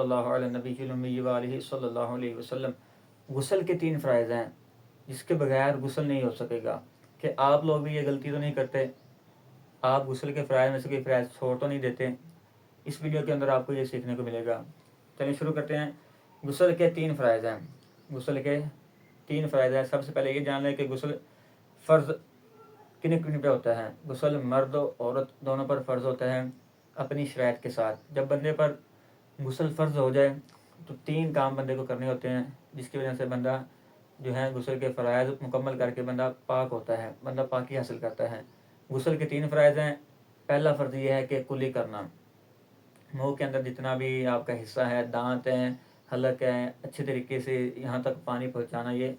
اللہ علیہ نبی الامی وآلہ صلی اللہ علیہ وسلم۔ غسل کے 3 فرائض ہیں جس کے بغیر غسل نہیں ہو سکے گا۔ کہ آپ لوگ بھی یہ غلطی تو نہیں کرتے، آپ غسل کے فرائض میں سے کوئی فرائض چھوڑ تو نہیں دیتے؟ اس ویڈیو کے اندر آپ کو یہ سیکھنے کو ملے گا۔ چلیے شروع کرتے ہیں۔ غسل کے 3 فرائض ہیں۔ غسل کے 3 فرائض ہیں۔ سب سے پہلے یہ جان لیں کہ غسل فرض کن کن پہ ہوتا ہے۔ غسل مرد و عورت دونوں پر فرض ہوتا ہے اپنی شرائط کے ساتھ۔ جب بندے پر غسل فرض ہو جائے تو 3 کام بندے کو کرنے ہوتے ہیں، جس کی وجہ سے بندہ جو ہے غسل کے فرائض مکمل کر کے بندہ پاک ہوتا ہے، بندہ پاکی حاصل کرتا ہے۔ غسل کے 3 فرائض ہیں۔ پہلا فرض یہ ہے کہ کلی کرنا، منہ کے اندر جتنا بھی آپ کا حصہ ہے، دانت ہیں، حلق ہے، اچھے طریقے سے یہاں تک پانی پہنچانا یہ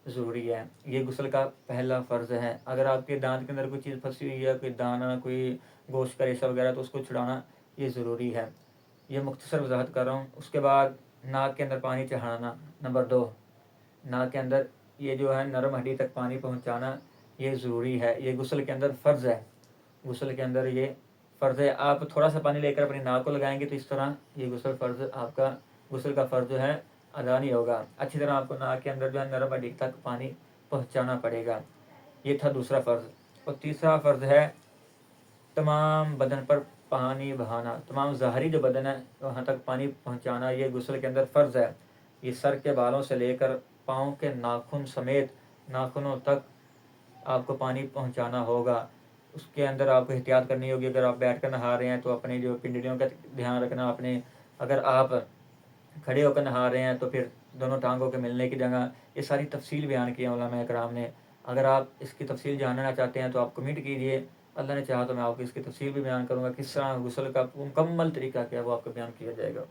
ضروری ہے۔ یہ غسل کا پہلا فرض ہے۔ اگر آپ کے دانت کے اندر کوئی چیز پھنسی ہوئی ہے، کوئی دانہ، کوئی گوشت کا ریشہ وغیرہ، تو اس کو چھڑانا یہ ضروری ہے۔ یہ مختصر وضاحت کر رہا ہوں۔ اس کے بعد ناک کے اندر پانی چڑھانا، نمبر 2، ناک کے اندر یہ جو ہے نرم ہڈی تک پانی پہنچانا یہ ضروری ہے۔ یہ غسل کے اندر فرض ہے۔ غسل کے اندر یہ فرض ہے۔ آپ تھوڑا سا پانی لے کر اپنی ناک کو لگائیں گے تو اس طرح یہ غسل کا فرض جو ہے ادا نہیں ہوگا۔ اچھی طرح آپ کو ناک کے اندر جو ہے نرم ہڈی تک پانی پہنچانا پڑے گا۔ یہ تھا دوسرا فرض۔ اور تیسرا فرض ہے تمام بدن پر پانی بہانا، تمام ظاہری جو بدن ہے وہاں تک پانی پہنچانا یہ غسل کے اندر فرض ہے۔ یہ سر کے بالوں سے لے کر پاؤں کے ناخن سمیت ناخنوں تک آپ کو پانی پہنچانا ہوگا۔ اس کے اندر آپ کو احتیاط کرنی ہوگی۔ اگر آپ بیٹھ کر نہا رہے ہیں تو اپنے جو پنڈلیوں کا دھیان رکھنا اپنے، اگر آپ کھڑے ہو کر نہا رہے ہیں تو پھر دونوں ٹانگوں کے ملنے کی جگہ، یہ ساری تفصیل بیان کی ہے علماء کرام نے۔ اگر آپ اس کی تفصیل جاننا چاہتے ہیں تو آپ کمنٹ کیجئے، اللہ نے چاہا تو میں آپ کو اس کی تفصیل بھی بیان کروں گا، کس طرح غسل کا مکمل طریقہ کیا ہے وہ آپ کو بیان کیا جائے گا۔